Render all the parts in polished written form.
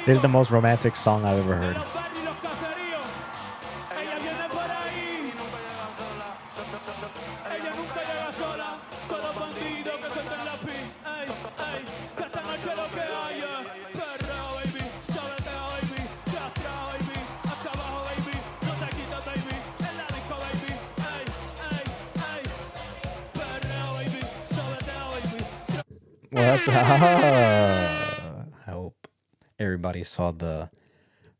This is the most romantic song I've ever heard. Well, that's I hope everybody saw the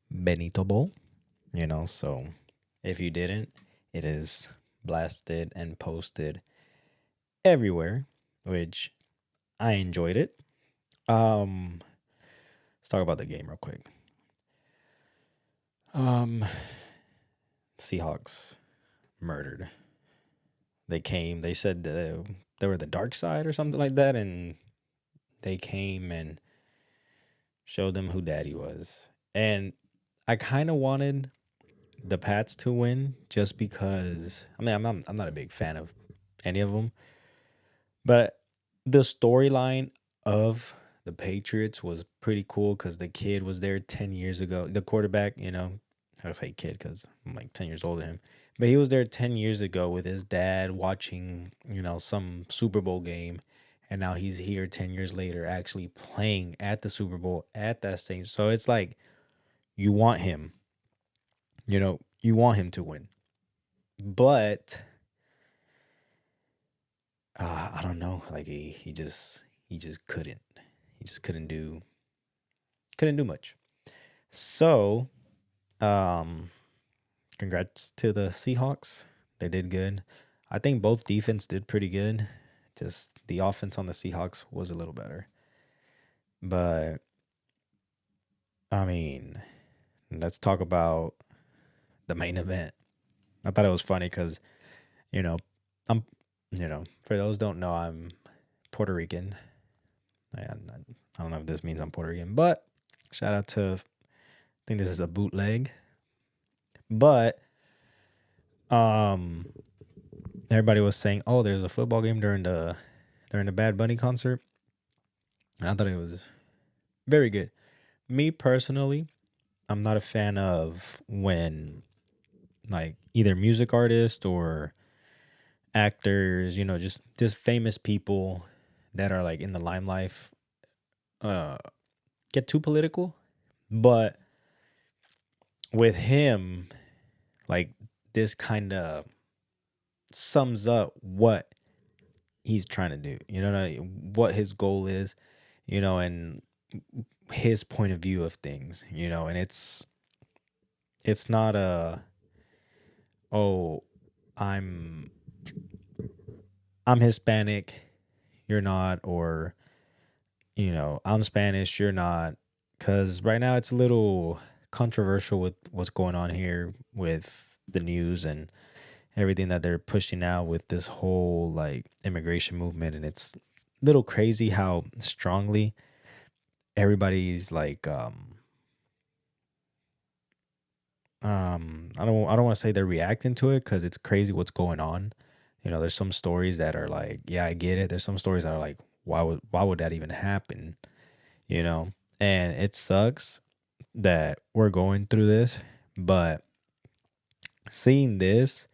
Benito Bowl, so if you didn't, it is blasted and posted everywhere, which I enjoyed it. Let's talk about the game real quick. Seahawks murdered. They said they were the dark side or something like that, and they came and showed them who daddy was. And I kind of wanted the Pats to win just because, I'm not a big fan of any of them, but the storyline of the Patriots was pretty cool because the kid was there 10 years ago. The quarterback, I say kid because I'm like 10 years older than him. But he was there 10 years ago with his dad watching, some Super Bowl game. And now he's here 10 years later actually playing at the Super Bowl at that same. So it's like you want him, you want him to win. But I don't know. Like he just couldn't. He just couldn't do much. So congrats to the Seahawks. They did good. I think both defense did pretty good. Just the offense on the Seahawks was a little better. But let's talk about the main event. I thought it was funny because, I'm, for those who don't know, I'm Puerto Rican. I don't know if this means I'm Puerto Rican, but shout out to, I think this is a bootleg. But everybody was saying, "Oh, there's a football game during the Bad Bunny concert," and I thought it was very good. Me personally, I'm not a fan of when like either music artists or actors, just famous people that are like in the limelight, get too political. But with him, like this kind of sums up what he's trying to do, what his goal is, and his point of view of things, and it's not oh, I'm Hispanic, you're not, or I'm Spanish, you're not, because right now it's a little controversial with what's going on here with the news and everything that they're pushing out with this whole like immigration movement, and it's a little crazy how strongly everybody's like I don't want to say they're reacting to it because it's crazy what's going on. There's some stories that are like, yeah, I get it. There's some stories that are like, why would that even happen? And it sucks that we're going through this, but seeing this,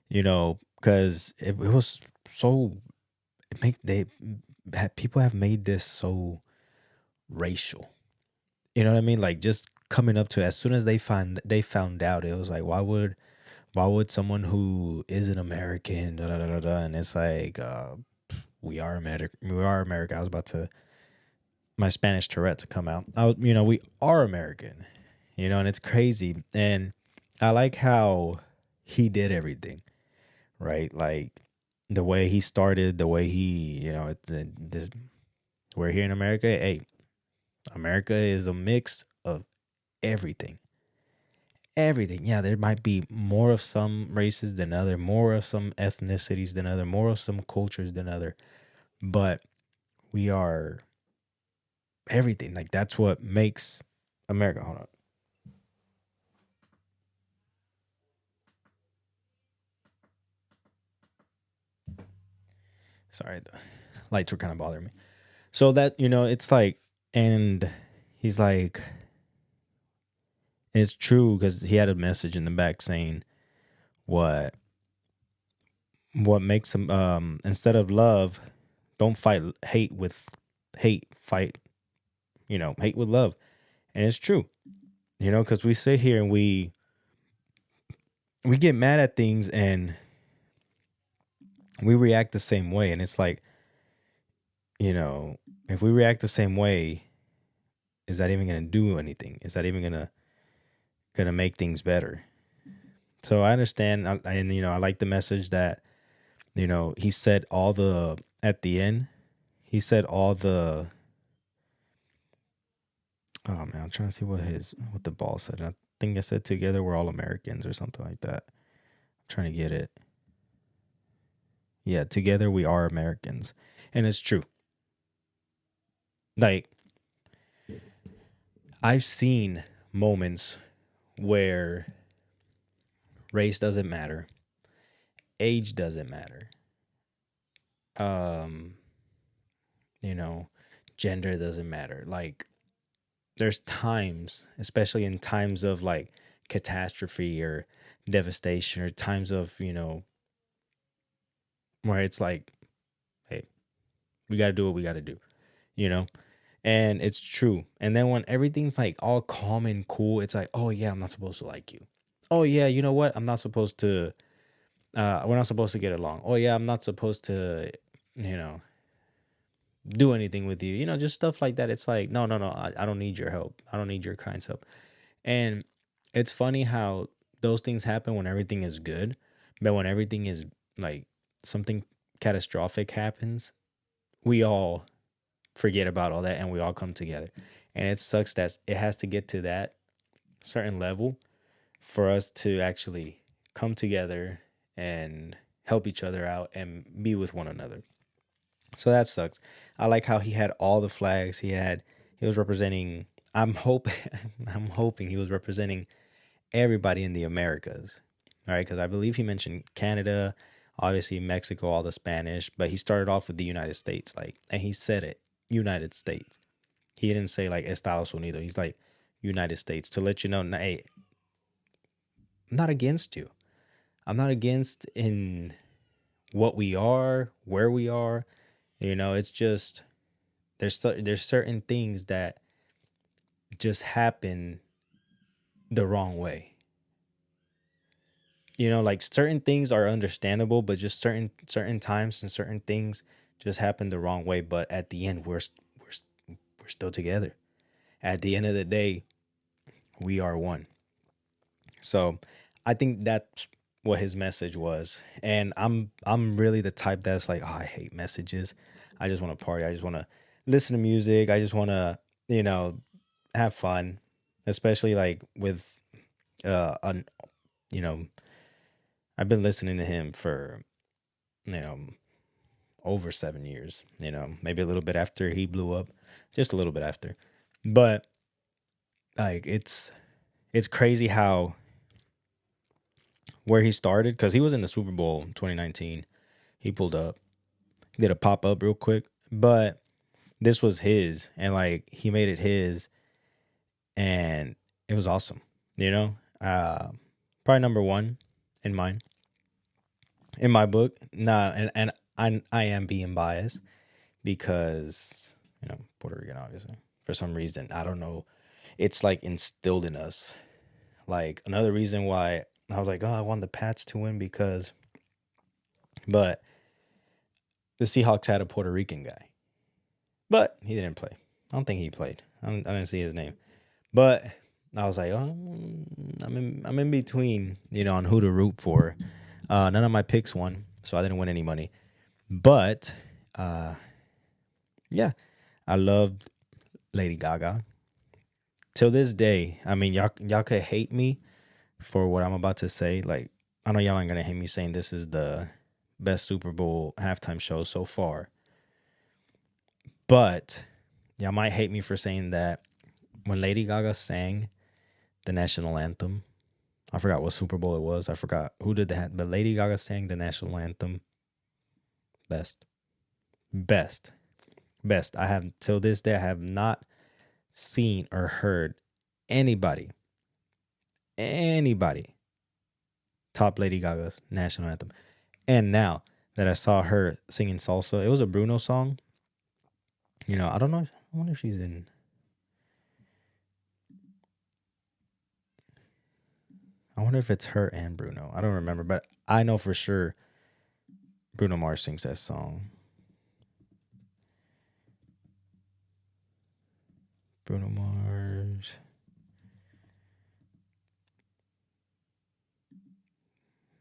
because it was so people have made this so racial. You know what I mean? Like just coming up to as soon as they found out, it was like, why would someone who isn't American, da, da, da, da, da, and it's like, we are America. We are America. I was about to my Spanish Tourette to come out. We are American, and it's crazy. And I like how he did everything, right? Like the way he started, the way he, we're here in America. Hey, America is a mix of everything. Everything. Yeah, there might be more of some races than other, more of some ethnicities than other, more of some cultures than other. But we are everything. Like that's what makes America. Hold on. Sorry, the lights were kind of bothering me. So that, it's like And he's like, it's true because he had a message in the back saying what makes him instead of love, don't fight hate with hate, fight, hate with love. And it's true, because we sit here and we get mad at things and we react the same way. And it's like, you know, if we react the same way, is that even gonna do anything? Is that even gonna make things better? So I understand, and I like the message that he said all the at the end. He said all the. Oh man, I'm trying to see what the ball said. I think it said together we're all Americans or something like that. I'm trying to get it. Yeah, together we are Americans, and it's true. Like I've seen moments where race doesn't matter, age doesn't matter, um, you know, gender doesn't matter. Like there's times, especially in times of like catastrophe or devastation or times of, where it's like, hey, we got to do what we got to do, you know? And it's true. And then when everything's like all calm and cool, it's like, oh yeah, I'm not supposed to like you. Oh yeah, you know what? I'm not supposed to we're not supposed to get along. Oh yeah, I'm not supposed to, you know, do anything with you. Just stuff like that. It's like, no, no, no. I don't need your help. I don't need your kind help. And it's funny how those things happen when everything is good, but when everything is like something catastrophic happens, we all forget about all that and we all come together. And it sucks that it has to get to that certain level for us to actually come together and help each other out and be with one another. So that sucks. I like how he had all the flags. He was representing. I'm hope I'm hoping he was representing everybody in the Americas. All right, because I believe he mentioned Canada, obviously Mexico, all the Spanish, but he started off with the United States, like, and he said it, United States. He didn't say like Estados Unidos. He's like United States to let you know, hey, I'm not against you. I'm not against in what we are, where we are. It's just there's certain things that just happen the wrong way. Like certain things are understandable, but just certain times and certain things just happen the wrong way. But at the end, we're still together. At the end of the day, we are one. So I think that's what his message was. And I'm really the type that's like, oh, I hate messages. I just want to party. I just want to listen to music. I just want to, have fun. Especially like with un, you know, I've been listening to him for, you know, over 7 years, maybe a little bit after he blew up, just a little bit after. But like it's crazy how where he started, because he was in the Super Bowl 2019. He pulled up, did a pop up real quick, but this was his, and like he made it his, and it was awesome. You know, probably number one in mine, in my book. Nah, and I am being biased because Puerto Rican, obviously, for some reason. I don't know. It's like instilled in us. Like another reason why I was like, oh, I want the Pats to win because, but the Seahawks had a Puerto Rican guy, but he didn't play. I don't think he played. I didn't see his name, but I was like, oh, I'm in between, on who to root for. None of my picks won, so I didn't win any money. But yeah, I loved Lady Gaga. Till this day, I mean, y'all could hate me for what I'm about to say. Like, I know y'all aren't gonna hate me saying this is the best Super Bowl halftime show so far, but y'all might hate me for saying that when Lady Gaga sang the national anthem, I forgot what Super Bowl it was. I forgot who did that, but Lady Gaga sang the national anthem. Best. I have till this day I have not seen or heard anybody, anybody top Lady Gaga's national anthem. And now that I saw her singing salsa, it was a Bruno song. I don't know. I wonder if she's in. I wonder if it's her and Bruno. I don't remember, but I know for sure Bruno Mars sings that song. Bruno Mars.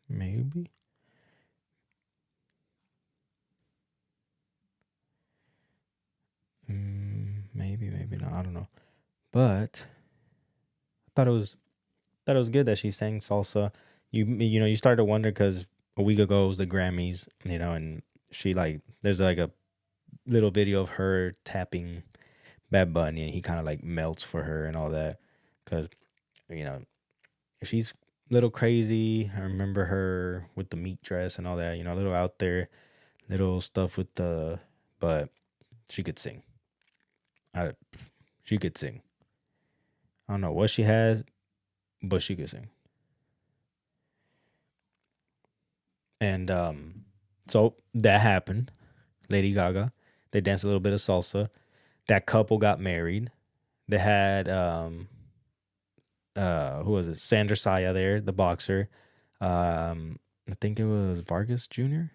Maybe. Maybe not. I don't know. But I thought it was good that she sang salsa. You started to wonder because a week ago was the Grammys, and she like there's like a little video of her tapping Bad Bunny, and he kind of like melts for her and all that because you know she's a little crazy. I remember her with the meat dress and all that. A little out there, little stuff with but she could sing. I, she could sing. I don't know what she has, but she could sing. And so that happened. Lady Gaga. They danced a little bit of salsa. That couple got married. They had who was it? Sandra Saya there, the boxer. I think it was Vargas Jr.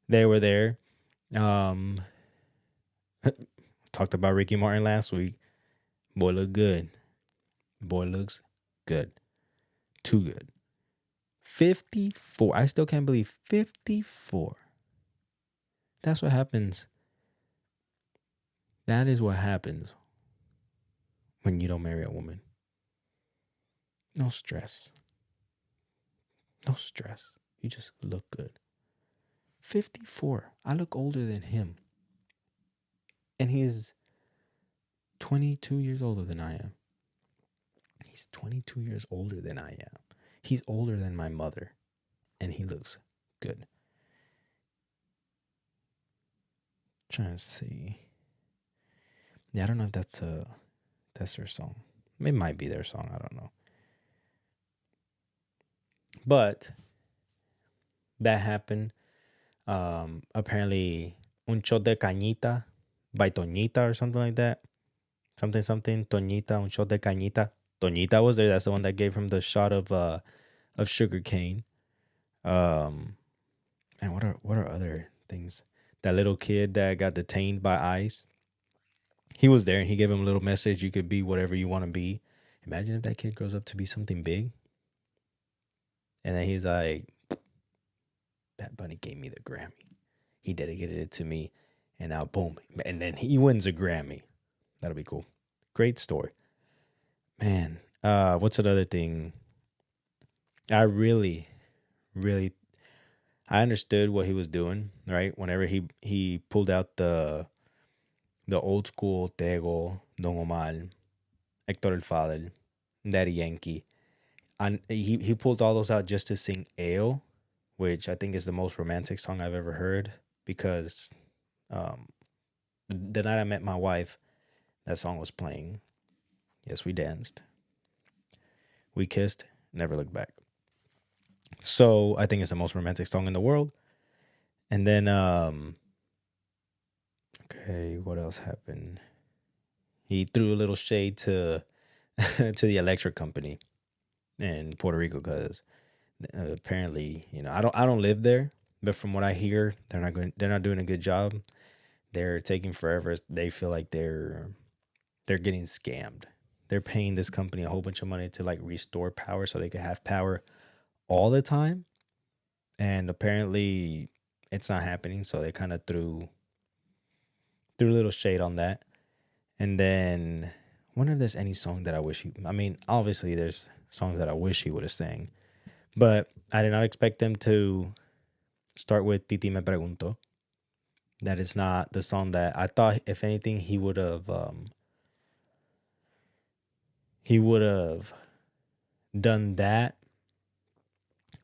They were there. Um Talked about Ricky Martin last week. Boy look good. Boy looks good. Too good. 54. I still can't believe 54. That's what happens. That is what happens when you don't marry a woman. No stress. No stress. You just look good. 54. I look older than him. And he's 22 years older than I am. He's 22 years older than I am. He's older than my mother. And he looks good. Trying to see. Yeah, I don't know if that's their song. It might be their song. I don't know. But that happened. Apparently, Un Shot de Cañita by Toñita or something like that. Something. Toñita, Un Shot de Cañita. Toñita was there. That's the one that gave him the shot of sugar cane. And what are other things? That little kid that got detained by ICE. He was there and he gave him a little message. You could be whatever you want to be. Imagine if that kid grows up to be something big. And then he's like, Bad Bunny gave me the Grammy. He dedicated it to me. And now, boom. And then he wins a Grammy. That'll be cool. Great story. Man, what's another thing? I really, really, I understood what he was doing, right? Whenever he pulled out the old school Tego, Don Omar, Hector El Father, Daddy Yankee. And he pulled all those out just to sing Ale, which I think is the most romantic song I've ever heard because the night I met my wife, that song was playing. Yes, we danced. We kissed, never looked back. So I think it's the most romantic song in the world. And then, okay, what else happened? He threw a little shade to to the electric company in Puerto Rico because apparently, I don't live there, but from what I hear, they're not doing a good job. They're taking forever. They feel like they're getting scammed. They're paying this company a whole bunch of money to like restore power so they could have power all the time. And apparently it's not happening. So they kind of threw a little shade on that. And then I wonder if there's any song that I wish obviously there's songs that I wish he would have sang. But I did not expect them to start with Titi Me Pregunto. That is not the song that I thought, if anything, he would have done that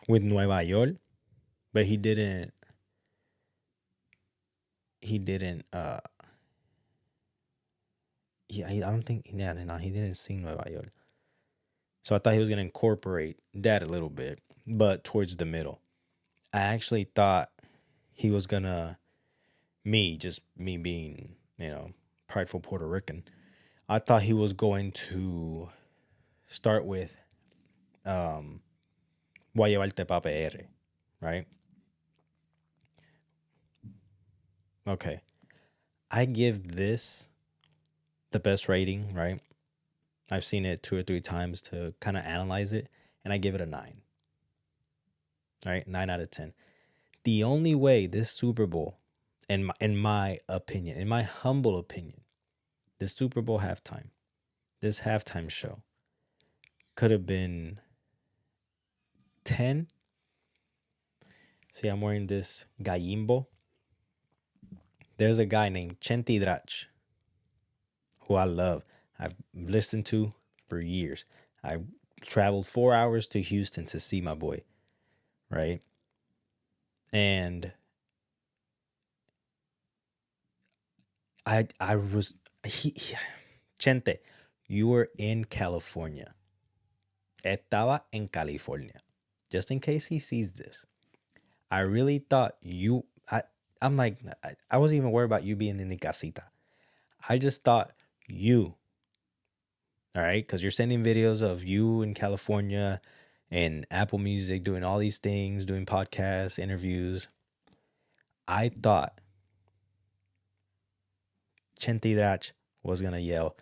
with Nueva York, but he didn't. He didn't. I don't think, yeah, no, he didn't sing Nueva York. So I thought he was gonna incorporate that a little bit, but towards the middle. I actually thought he was gonna just me being, prideful Puerto Rican. I thought he was going to start with um Voy a llevarte pa' PR, right? Okay. I give this the best rating, right? I've seen it 2 or 3 times to kind of analyze it, and I give it a 9. Right? 9 out of 10. The only way this Super Bowl, in my opinion, in my humble opinion, this Super Bowl halftime, this halftime show could have been 10. See, I'm wearing this gallimbo. There's a guy named Chenti Drach who I love. I've listened to for years. I traveled 4 hours to Houston to see my boy, right? And I was Chente, you were in California. Estaba en California. Just in case he sees this. I really thought I'm like, I wasn't even worried about you being in the casita. I just thought you, all right, because you're sending videos of you in California and Apple Music doing all these things, doing podcasts, interviews. I thought Chenti Drach was going to yell,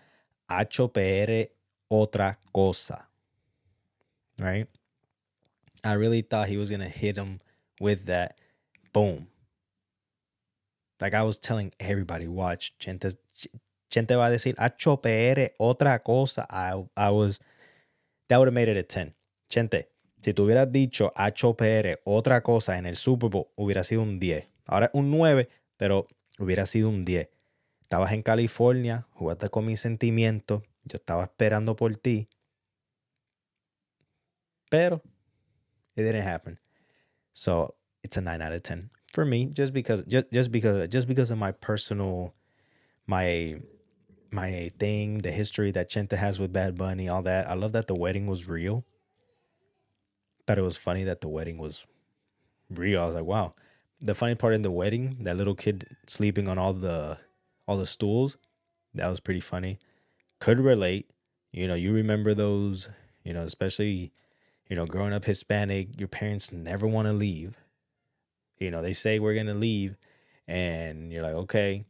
Hacho PR otra cosa, right? I really thought he was going to hit him with that. Boom. Like I was telling everybody, watch, Chente va a decir, Hacho PR otra cosa. I was, that would have made it a 10. Chente, si tú hubieras dicho Hacho PR otra cosa en el Super Bowl, hubiera sido un 10. Ahora es un 9, pero hubiera sido un 10. Estabas en California, jugaste con mis sentimientos, yo estaba esperando por ti, pero it didn't happen. So it's a 9 out of 10 for me, just because of my personal, my thing, the history that Chente has with Bad Bunny, all that. I love that the wedding was real. Thought it was funny that the wedding was real. I was like, wow. The funny part in the wedding, that little kid sleeping on all the stools, that was pretty funny. Could relate. You remember those, especially, growing up Hispanic, your parents never want to leave. They say we're going to leave and you're like, okay,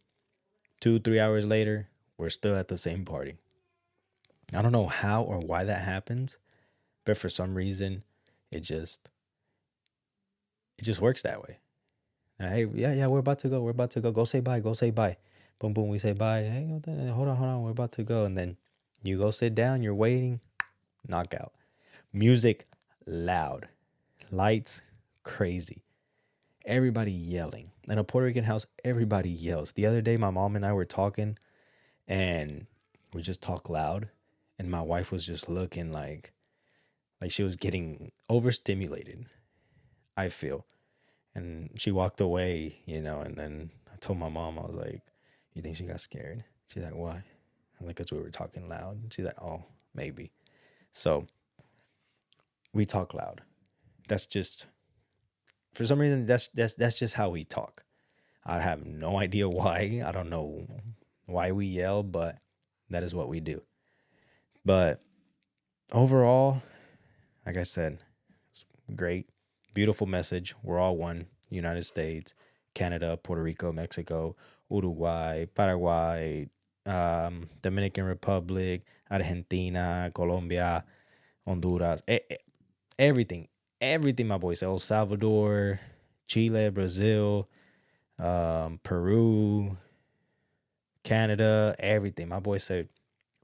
2, 3 hours later, we're still at the same party. I don't know how or why that happens, but for some reason, it just works that way. And, hey, yeah, we're about to go. We're about to go. Go say bye. Go say bye. Boom, boom. We say bye. Hey, hold on. We're about to go. And then you go sit down. You're waiting. Knockout. Music loud. Lights crazy. Everybody yelling. In a Puerto Rican house, everybody yells. The other day, my mom and I were talking, and we just talk loud, and my wife was just looking like she was getting overstimulated, I feel. And she walked away, and then I told my mom, I was like, you think she got scared? She's like, why? I'm like, because we were talking loud. She's like, oh, maybe. So we talk loud. That's just, for some reason, that's just how we talk. I have no idea why. I don't know why we yell, but that is what we do. But overall, like I said, it's great, beautiful message. We're all one. United States, Canada, Puerto Rico, Mexico, Uruguay, Paraguay, Dominican Republic, Argentina, Colombia, Honduras, everything, everything. My boy said El Salvador, Chile, Brazil, Peru, Canada, everything. My boy said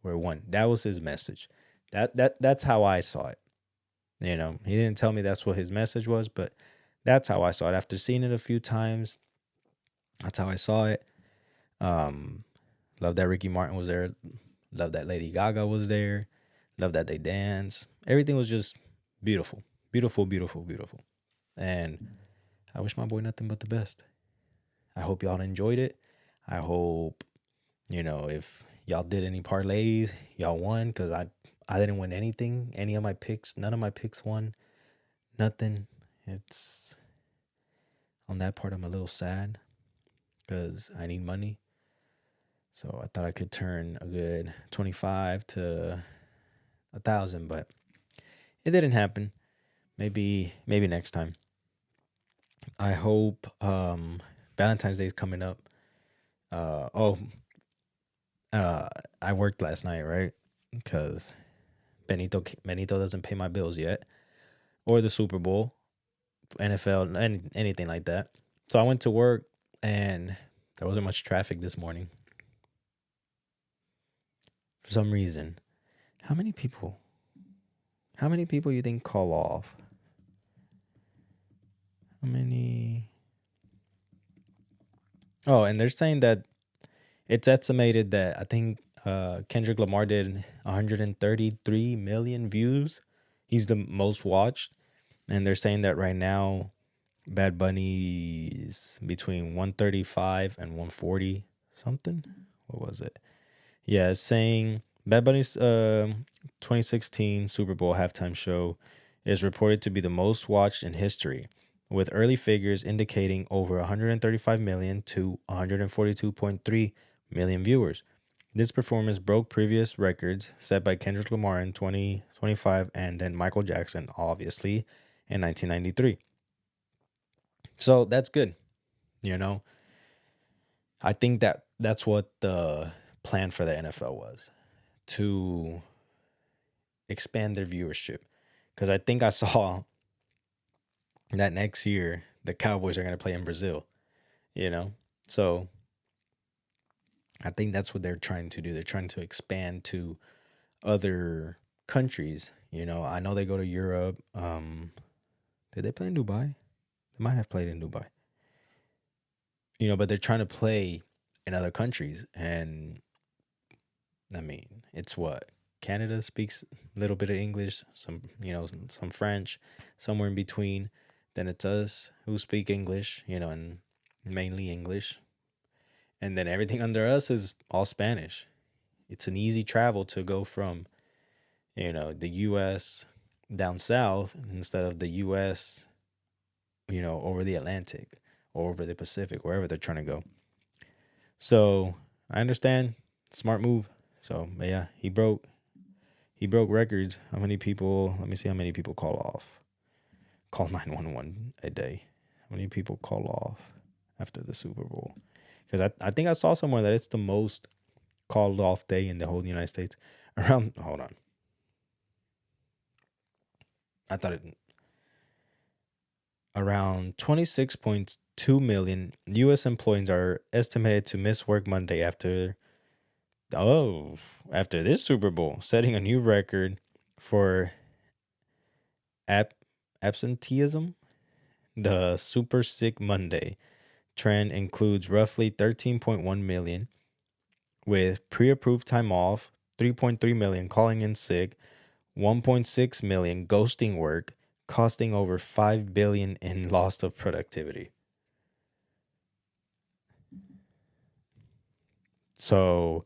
we're one. That was his message. That's how I saw it. He didn't tell me that's what his message was, but that's how I saw it. After seeing it a few times, that's how I saw it. Love that Ricky Martin was there. Love that Lady Gaga was there. Love that they danced. Everything was just beautiful. Beautiful, beautiful, beautiful. And I wish my boy nothing but the best. I hope y'all enjoyed it. I hope, If y'all did any parlays, y'all won, because I didn't win anything. Any of my picks, none of my picks won. Nothing. It's on that part I'm a little sad because I need money. So I thought I could turn a good 25 to 1,000, but it didn't happen. Maybe next time. I hope Valentine's Day is coming up. Uh oh, I worked last night, right? Because Benito doesn't pay my bills yet, or the Super Bowl, NFL, and anything like that. So I went to work, and there wasn't much traffic this morning. For some reason, how many people? How many people you think call off? How many? Oh, and they're saying that it's estimated that I think Kendrick Lamar did 133 million views. He's the most watched. And they're saying that right now, Bad Bunny's between 135 and 140 something. What was it? Yeah, it's saying Bad Bunny's 2016 Super Bowl halftime show is reported to be the most watched in history, with early figures indicating over 135 million to 142.3 million viewers. This performance broke previous records set by Kendrick Lamar in 2025 and then Michael Jackson, obviously, in 1993. So that's good. I think that's what the plan for the NFL was, to expand their viewership. Because I think I saw that next year the Cowboys are going to play in Brazil, you know? So I think that's what they're trying to do. They're trying to expand to other countries. I know they go to Europe. Did they play in Dubai? They might have played in Dubai. But they're trying to play in other countries. And I mean, it's what? Canada speaks a little bit of English, some French, somewhere in between. Then it's us who speak English, and mainly English. And then everything under us is all Spanish. It's an easy travel to go from, the U.S. down south instead of the U.S., over the Atlantic or over the Pacific, wherever they're trying to go. So I understand. Smart move. So, but yeah, he broke records. How many people? Let me see how many people call 911 a day. How many people call off after the Super Bowl? Because I think I saw somewhere that it's the most called off day in the whole United States. Hold on. I thought around 26.2 million U.S. employees are estimated to miss work Monday after this Super Bowl, setting a new record for absenteeism. The Super Sick Monday trend includes roughly 13.1 million with pre-approved time off, 3.3 million calling in sick, 1.6 million ghosting work, costing over 5 billion in loss of productivity. So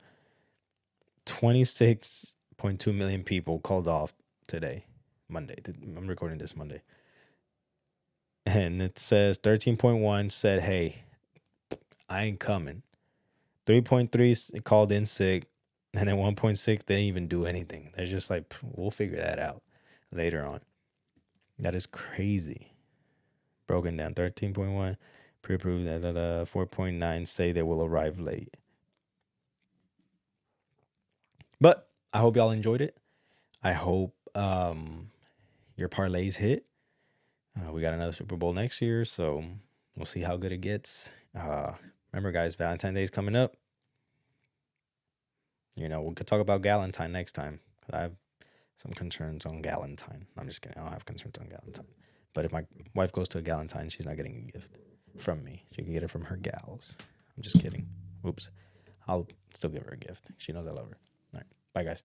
26.2 million people called off today, Monday. I'm recording this Monday. And it says 13.1 said, hey, I ain't coming. 3.3 called in sick. And then 1.6 didn't even do anything. They're just like, we'll figure that out later on. That is crazy. Broken down. 13.1 pre-approved. 4.9 say they will arrive late. But I hope y'all enjoyed it. I hope your parlays hit. We got another Super Bowl next year, so we'll see how good it gets. Remember, guys, Valentine's Day is coming up. We could talk about Galentine next time. I have some concerns on Galentine. I'm just kidding. I don't have concerns on Galentine. But if my wife goes to a Galentine, she's not getting a gift from me. She can get it from her gals. I'm just kidding. Oops. I'll still give her a gift. She knows I love her. All right. Bye, guys.